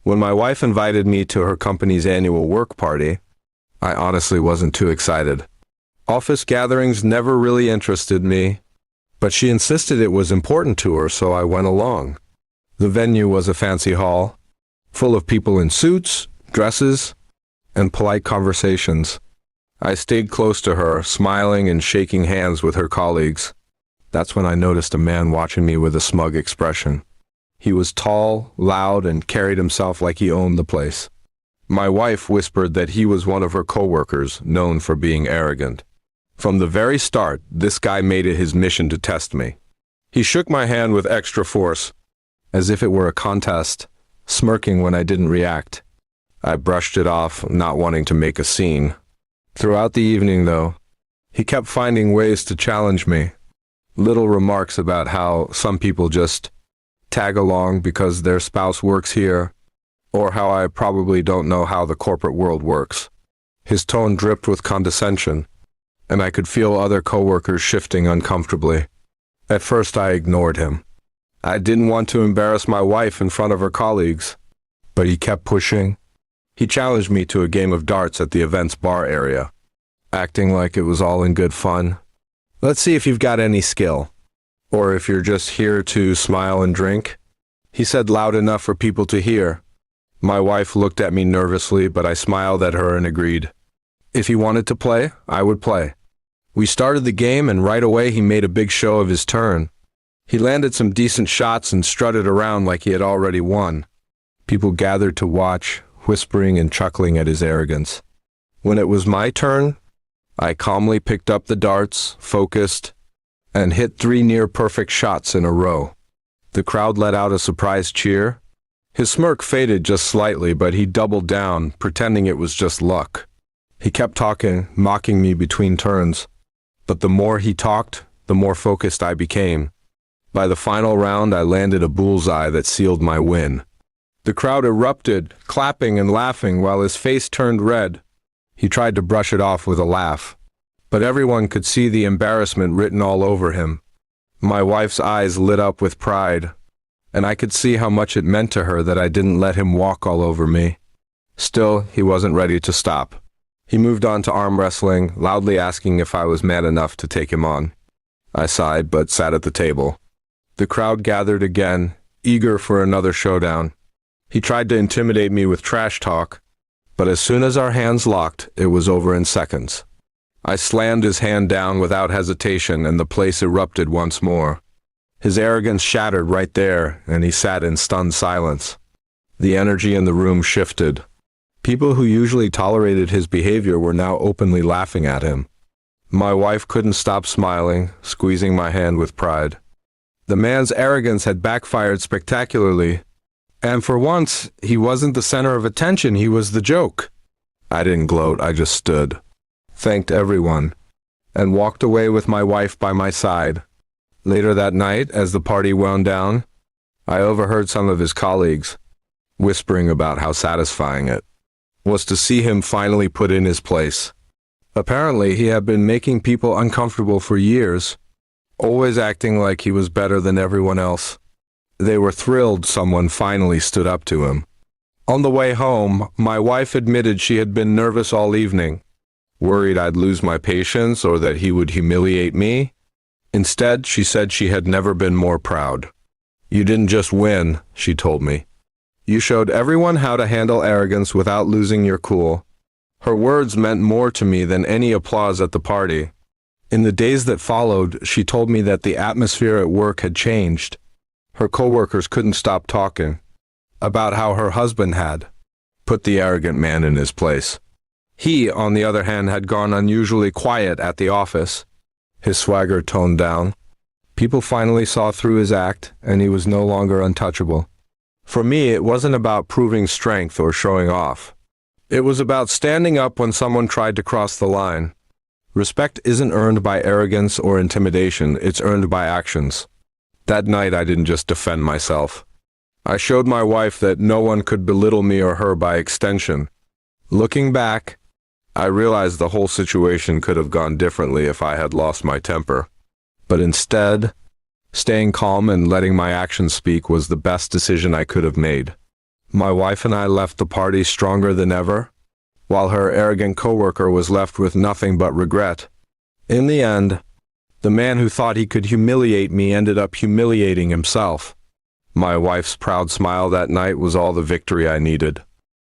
When my wife invited me to her company's annual work party, I honestly wasn't too excited. Office gatherings never really interested me, but she insisted it was important to her, so I went along. The venue was a fancy hall, full of people in suits, dresses, and polite conversations. I stayed close to her, smiling and shaking hands with her colleagues. That's when I noticed a man watching me with a smug expression. He was tall, loud, and carried himself like he owned the place. My wife whispered that he was one of her coworkers, known for being arrogant. From the very start, this guy made it his mission to test me. He shook my hand with extra force, as if it were a contest, smirking when I didn't react. I brushed it off, not wanting to make a scene. Throughout the evening, though, he kept finding ways to challenge me. Little remarks about how some people just tag along because their spouse works here, or how I probably don't know how the corporate world works. His tone dripped with condescension, and I could feel other coworkers shifting uncomfortably. At first, I ignored him. I didn't want to embarrass my wife in front of her colleagues, but he kept pushing. He challenged me to a game of darts at the event's bar area, acting like it was all in good fun. Let's see if you've got any skill, or if you're just here to smile and drink, he said loud enough for people to hear. My wife looked at me nervously, but I smiled at her and agreed. If he wanted to play, I would play. We started the game, and right away he made a big show of his turn. He landed some decent shots and strutted around like he had already won. People gathered to watch, whispering and chuckling at his arrogance. When it was my turn, I calmly picked up the darts, focused, and hit 3 near-perfect shots in a row. The crowd let out a surprised cheer. His smirk faded just slightly, but he doubled down, pretending it was just luck. He kept talking, mocking me between turns. But the more he talked, the more focused I became. By the final round, I landed a bullseye that sealed my win. The crowd erupted, clapping and laughing while his face turned red. He tried to brush it off with a laugh, but everyone could see the embarrassment written all over him. My wife's eyes lit up with pride, and I could see how much it meant to her that I didn't let him walk all over me. Still, he wasn't ready to stop. He moved on to arm wrestling, loudly asking if I was man enough to take him on. I sighed, but sat at the table. The crowd gathered again, eager for another showdown. He tried to intimidate me with trash talk, but as soon as our hands locked, it was over in seconds. I slammed his hand down without hesitation, and the place erupted once more. His arrogance shattered right there, and he sat in stunned silence. The energy in the room shifted. People who usually tolerated his behavior were now openly laughing at him. My wife couldn't stop smiling, squeezing my hand with pride. The man's arrogance had backfired spectacularly, and for once, he wasn't the center of attention, he was the joke. I didn't gloat, I just stood, thanked everyone, and walked away with my wife by my side. Later that night, as the party wound down, I overheard some of his colleagues whispering about how satisfying it was to see him finally put in his place. Apparently, he had been making people uncomfortable for years, always acting like he was better than everyone else. They were thrilled someone finally stood up to him. On the way home, my wife admitted she had been nervous all evening, worried I'd lose my patience or that he would humiliate me. Instead, she said she had never been more proud. "You didn't just win," she told me. "You showed everyone how to handle arrogance without losing your cool." Her words meant more to me than any applause at the party. In the days that followed, she told me that the atmosphere at work had changed. Her coworkers couldn't stop talking about how her husband had put the arrogant man in his place. He, on the other hand, had gone unusually quiet at the office, his swagger toned down. People finally saw through his act, and he was no longer untouchable. For me, it wasn't about proving strength or showing off. It was about standing up when someone tried to cross the line. Respect isn't earned by arrogance or intimidation, it's earned by actions. That night, I didn't just defend myself. I showed my wife that no one could belittle me or her by extension. Looking back, I realized the whole situation could have gone differently if I had lost my temper. But instead, staying calm and letting my actions speak was the best decision I could have made. My wife and I left the party stronger than ever, while her arrogant coworker was left with nothing but regret. In the end, the man who thought he could humiliate me ended up humiliating himself. My wife's proud smile that night was all the victory I needed.